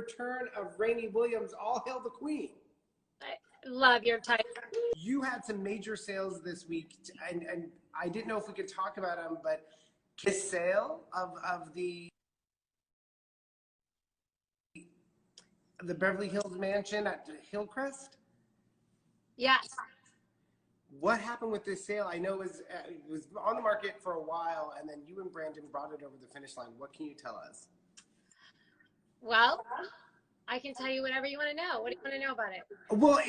return of Rayni Williams. All hail the Queen. I love your title. You had some major sales this week, and I didn't know if we could talk about them, but this sale of the Beverly Hills mansion at Hillcrest? Yes. What happened with this sale? I know it was on the market for a while, and then you and Brandon brought it over the finish line. What can you tell us? Well, I can tell you whatever you want to know. What do you want to know about it? Well,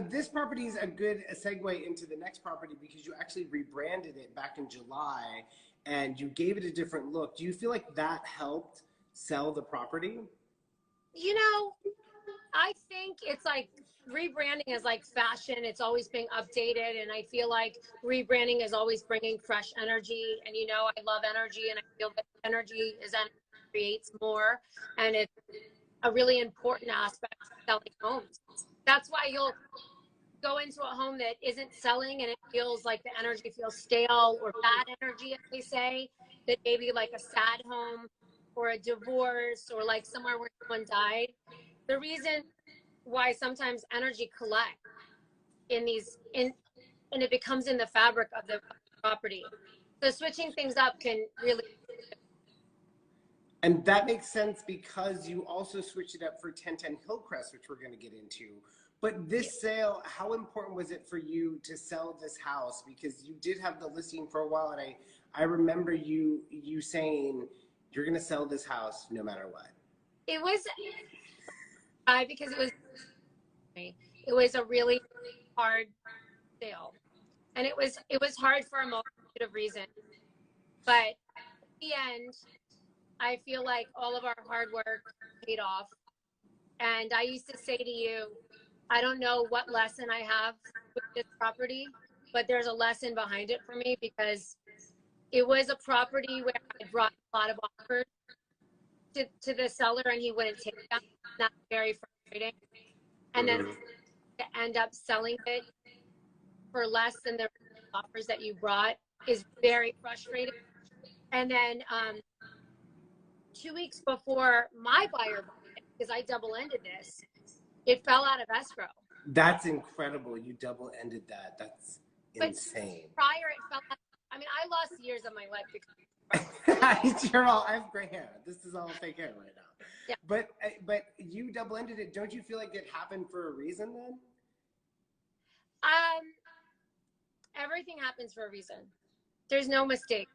this property is a good segue into the next property because you actually rebranded it back in July, and you gave it a different look. Do you feel like that helped sell the property? You know, I think it's like rebranding is like fashion. It's always being updated. And I feel like rebranding is always bringing fresh energy. And, you know, I love energy, and I feel that energy creates more. And it's a really important aspect of selling homes. That's why you'll go into a home that isn't selling and it feels like the energy feels stale or bad energy, as they say, that maybe like a sad home or a divorce or like somewhere where someone died. The reason why sometimes energy collects and it becomes in the fabric of the property. So switching things up can really. And that makes sense because you also switched it up for 1010 Hillcrest, which we're going to get into. But this sale, how important was it for you to sell this house? Because you did have the listing for a while, and I remember you saying you're going to sell this house no matter what. It was because it was a really hard sale, and it was hard for a multitude of reasons. But at the end, I feel like all of our hard work paid off. And I used to say to you, I don't know what lesson I have with this property, but there's a lesson behind it for me, because it was a property where I brought a lot of offers to the seller and he wouldn't take them. That's very frustrating. And then to end up selling it for less than the offers that you brought is very frustrating. And then 2 weeks before my buyer bought it, because I double-ended this, it fell out of escrow. That's incredible. You double-ended that. That's insane. But prior, it fell out. I mean, I lost years of my life because I have gray hair. This is all fake hair right now. Yeah. But you double-ended it. Don't you feel like it happened for a reason then? Everything happens for a reason. There's no mistake.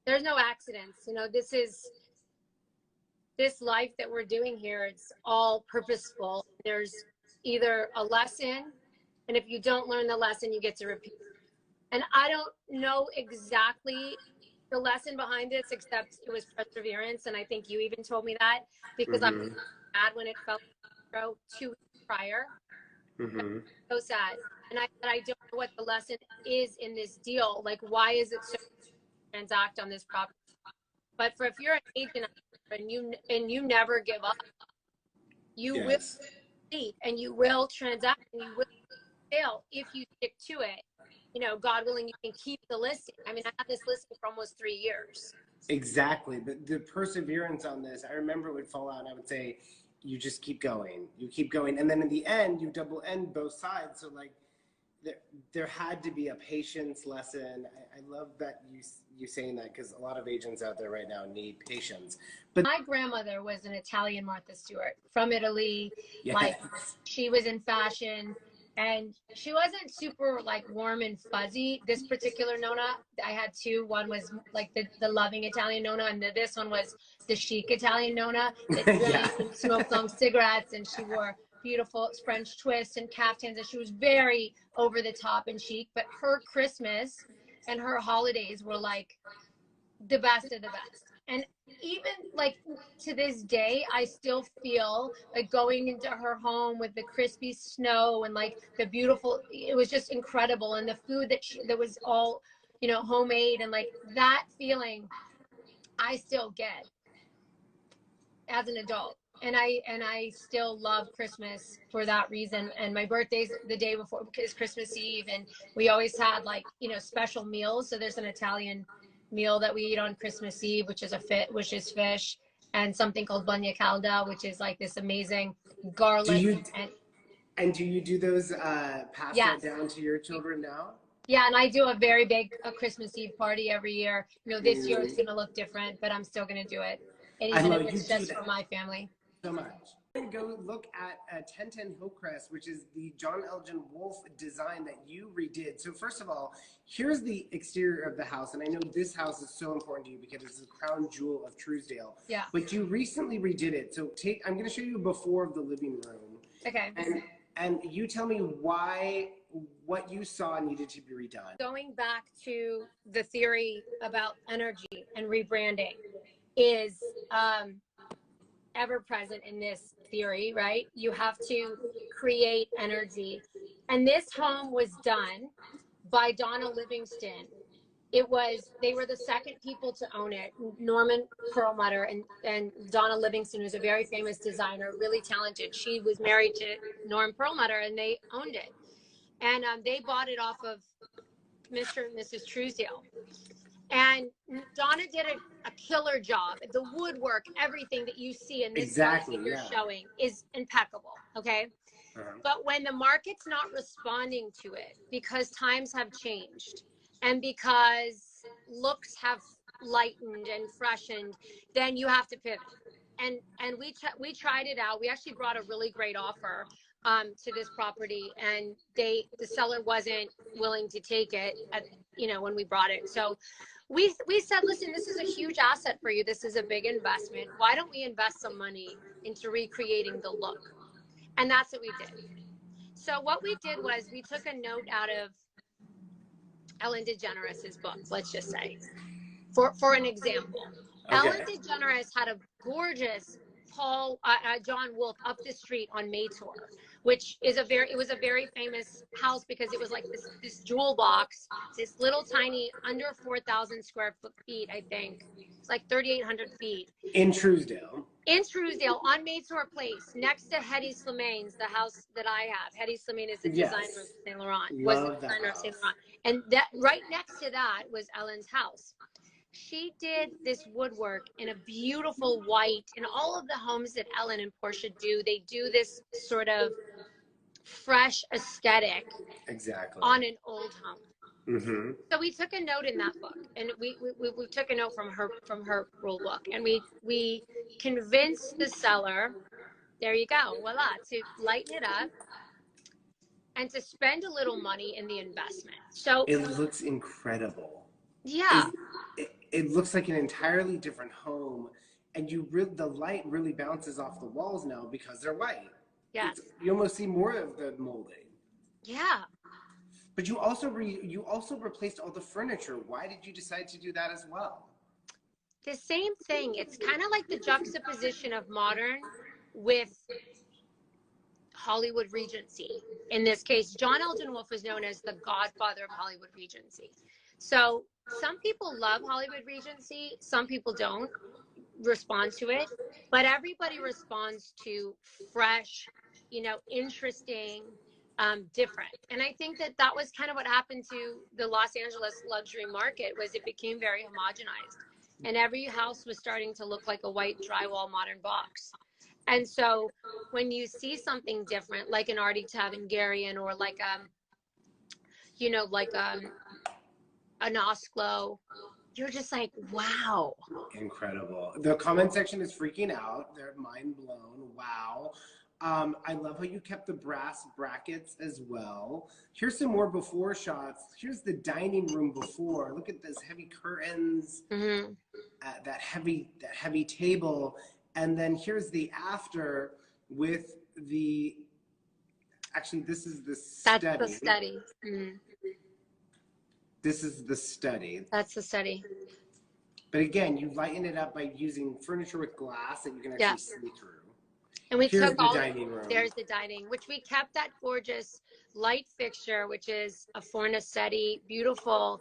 There's no accidents. You know, this life that we're doing here, it's all purposeful. There's either a lesson, and if you don't learn the lesson, you get to repeat. And I don't know exactly the lesson behind this, except it was perseverance. And I think you even told me that, because I was sad when it fell through 2 weeks prior. So sad. And I said, I don't know what the lesson is in this deal. Like, why is it so transact on this property? But if you're an agent and you never give up, you will succeed, and you will transact, and you will fail if you stick to it. You know, God willing, you can keep the listing. I mean, I had this listing for almost 3 years. Exactly. The perseverance on this, I remember it would fall out and I would say, you just keep going. You keep going. And then in the end, you double end both sides. So like, there had to be a patience lesson. I love that you saying that, because a lot of agents out there right now need patience. But my grandmother was an Italian Martha Stewart from Italy. Yes. Like, she was in fashion, and she wasn't super like warm and fuzzy. This particular Nona, I had two. One was like the loving Italian Nona, and this one was the chic Italian Nona that really smoked long cigarettes, and she wore beautiful French twists and caftans, and she was very over the top and chic. But her Christmas and her holidays were like the best of the best. And even like to this day, I still feel like going into her home with the crispy snow and like the beautiful, it was just incredible. And the food that was all, you know, homemade, and like that feeling I still get as an adult. And I still love Christmas for that reason. And my birthday's the day before, because Christmas Eve, and we always had like, you know, special meals. So there's an Italian meal that we eat on Christmas Eve, which is fish. and something called banya calda, which is like this amazing Do garlic. you and do you do those pass that Yes. down to your children now? Yeah, and I do a very big Christmas Eve party every year. You know, this year it's going to look different, but I'm still going to do it. And I even know if you it's do just that for my family. so much. I'm going to go look at 1010 Hillcrest, which is the John Elgin Wolfe design that you redid. So first of all, here's the exterior of the house. And I know this house is so important to you because it's the crown jewel of Trousdale. Yeah. But you recently redid it. So I'm going to show you before of the living room. Okay. And you tell me what you saw needed to be redone. Going back to the theory about energy and rebranding is ever present in this theory, right? You have to create energy. And this home was done by Donna Livingston. They were the second people to own it. Norman Perlmutter and Donna Livingston, who's a very famous designer, really talented. She was married to Norm Perlmutter and they owned it. And they bought it off of Mr. and Mrs. Trousdale. And Donna did a killer job. The woodwork, everything that you see in this house that you're showing is impeccable, okay? But when the market's not responding to it because times have changed and because looks have lightened and freshened, then you have to pivot. And we tried it out. We actually brought a really great offer to this property, and the seller wasn't willing to take it when we brought it. So we said, listen, this is a huge asset for you. This is a big investment. Why don't we invest some money into recreating the look? And that's what we did. So what we did was we took a note out of Ellen DeGeneres' book, let's just say, for an example. Okay. Ellen DeGeneres had a gorgeous John Wolfe up the street on Maytor, which is it was a very famous house because it was like this jewel box, this little tiny under 4,000 square feet, I think. It's like 3,800 feet. In Trousdale. In Trousdale, on Maytor Place, next to Hedy Slimaine's, the house that I have. Hedy Slimane is the designer of Saint Laurent. Was the designer of Saint Laurent. And that right next to that was Ellen's house. She did this woodwork in a beautiful white. In all of the homes that Ellen and Portia do, they do this sort of fresh aesthetic on an old home. Mm-hmm. So we took a note in that book, and we took a note from her rule book, and we convinced the seller, there you go, voila, to lighten it up and to spend a little money in the investment. So it looks incredible. Yeah. It looks like an entirely different home, and the light really bounces off the walls now because they're white. Yes. You almost see more of the molding. Yeah. But you also replaced all the furniture. Why did you decide to do that as well? The same thing. It's kind of like the juxtaposition of modern with Hollywood Regency. In this case, John Elgin Wolfe is known as the godfather of Hollywood Regency. So some people love Hollywood Regency, some people don't respond to it, but everybody responds to fresh, interesting, different. And I think that was kind of what happened to the Los Angeles luxury market, was it became very homogenized, and every house was starting to look like a white drywall modern box. And so when you see something different, like an Artie Tavengarian or like an Osclo, you're just like, wow. Incredible. The comment section is freaking out. They're mind blown. Wow. I love how you kept the brass brackets as well. Here's some more before shots. Here's the dining room before. Look at those heavy curtains, that heavy table. And then here's the after with actually, this is the study. That's the study. Mm-hmm. This is the study. That's the study. But again, you lighten it up by using furniture with glass that you can actually see through. And we Here's took the dining room. There's the dining, which we kept that gorgeous light fixture, which is a Fornasetti, beautiful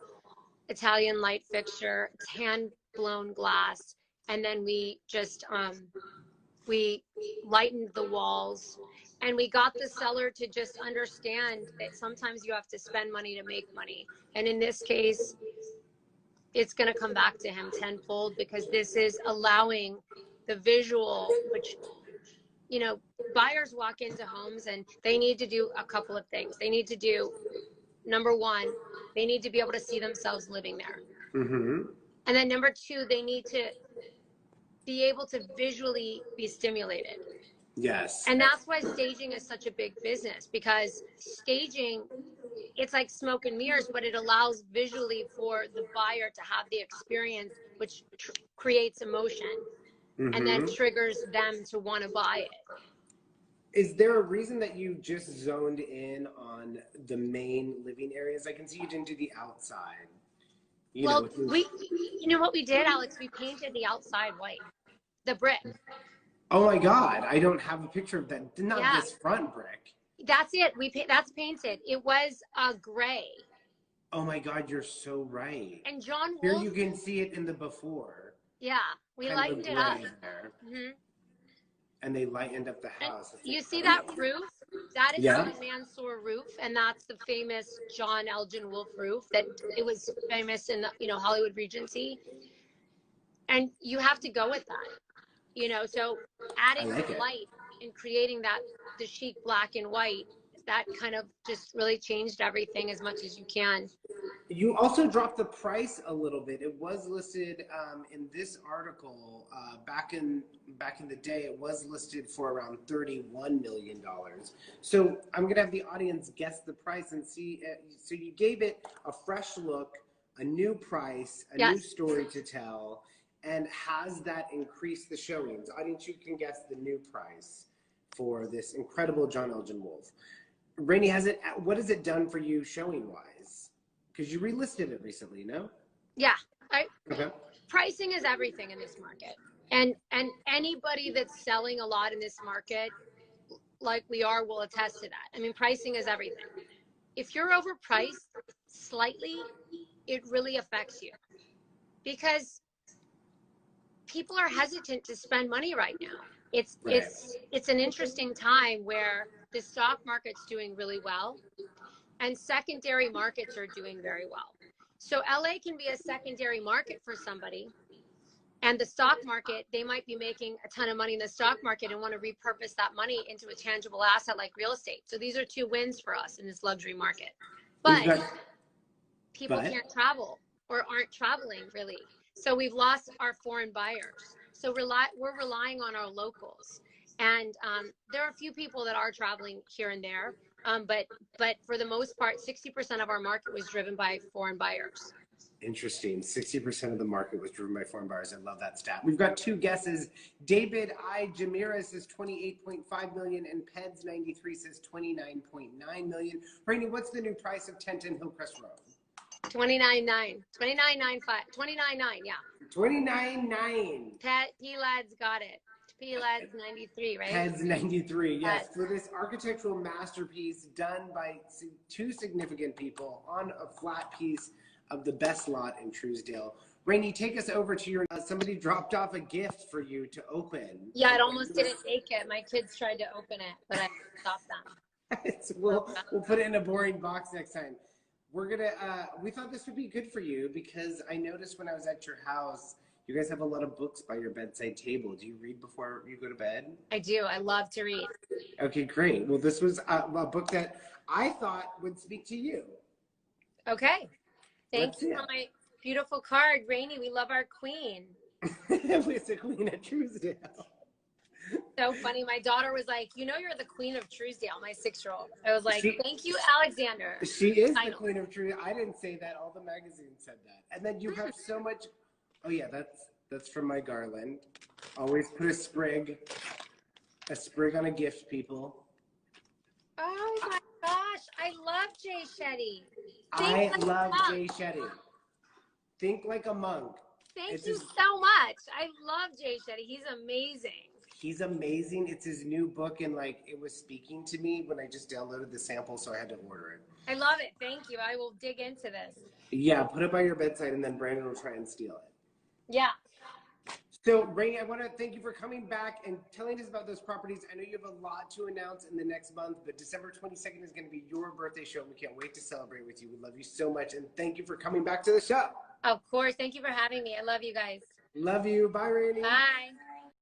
Italian light fixture. It's hand-blown glass. And then we just, we lightened the walls. And we got the seller to just understand that sometimes you have to spend money to make money. And in this case, it's going to come back to him tenfold, because this is allowing the visual, which, you know, buyers walk into homes and they need to do a couple of things. They need to do, number one, they need to be able to see themselves living there. Mm-hmm. And then number two, they need to be able to visually be stimulated. Yes. And that's why staging is such a big business, because staging, it's like smoke and mirrors, but it allows visually for the buyer to have the experience, which creates emotion and then triggers them to want to buy it. Is there a reason that you just zoned in on the main living areas? I can see you didn't do the outside. You know, you know what we did, Alex? We painted the outside white, the brick. Oh my God, I don't have a picture of that. Not this front brick. That's it. That's painted. It was gray. Oh my God, you're so right. And John Wolfe, here you can see it in the before. Yeah, we lightened it up. And they lightened up the house. You see that roof? That is the Mansour roof, and that's the famous John Elgin Wolfe roof. That it was famous in the, you know, Hollywood Regency. And you have to go with that, you know. So adding light and creating that the chic black and white, that kind of just really changed everything as much as you can. You also dropped the price a little bit. It was listed in this article back in the day. It was listed for around $31 million. So I'm gonna have the audience guess the price and see. So you gave it a fresh look, a new price, a new story to tell, and has that increased the showings? Audience, you can guess the new price for this incredible John Elgin Wolfe. Rayni, what has it done for you showing wise? Because you relisted it recently, no? Yeah. Okay. Pricing is everything in this market. And anybody that's selling a lot in this market, like we are, will attest to that. I mean, pricing is everything. If you're overpriced slightly, it really affects you. Because people are hesitant to spend money right now. It's an interesting time where the stock market's doing really well and secondary markets are doing very well. So LA can be a secondary market for somebody, and the stock market, they might be making a ton of money in the stock market and want to repurpose that money into a tangible asset like real estate. So these are two wins for us in this luxury market. But people can't travel or aren't traveling really. So we've lost our foreign buyers. So we're relying on our locals. And there are a few people that are traveling here and there. But for the most part, 60% of our market was driven by foreign buyers. Interesting. 60% of the market was driven by foreign buyers. I love that stat. We've got two guesses. David I. Jamira says 28.5 million and Peds 93 says 29.9 million. Rayni, what's the new price of 1010 Hillcrest Road? 29.9. 29.95. 29.9, yeah. 29.9. P-Lads got it. P-Lads 93, right? Heads 93, yes. For this architectural masterpiece done by two significant people on a flat piece of the best lot in Trousdale. Rayni, take us over to your, somebody dropped off a gift for you to open. Yeah, it almost didn't make it. My kids tried to open it, but I stopped them. We'll put it in a boring box next time. We're gonna, we thought this would be good for you because I noticed when I was at your house, you guys have a lot of books by your bedside table. Do you read before you go to bed? I do. I love to read. Okay, great. Well, this was a book that I thought would speak to you. Okay. Thank you for my beautiful card, Rayni. We love our queen. It's the Queen of Trousdale. So funny. My daughter was like, you know, you're the Queen of Trousdale, my 6-year-old. I was like, thank you, Alexander. She is the Queen of Trousdale. I didn't say that. All the magazines said that. And then you have so much. Oh yeah, that's from my garland. Always put a sprig on a gift, people. Oh my gosh, I love Jay Shetty. I love Jay Shetty. Think like a monk. Thank you so much. I love Jay Shetty. He's amazing. He's amazing. It's his new book, and like it was speaking to me when I just downloaded the sample, so I had to order it. I love it. Thank you. I will dig into this. Yeah, put it by your bedside, and then Brandon will try and steal it. Yeah. So, Rayni, I want to thank you for coming back and telling us about those properties. I know you have a lot to announce in the next month, but December 22nd is going to be your birthday show, and we can't wait to celebrate with you. We love you so much, and thank you for coming back to the show. Of course. Thank you for having me. I love you guys. Love you. Bye, Rayni. Bye.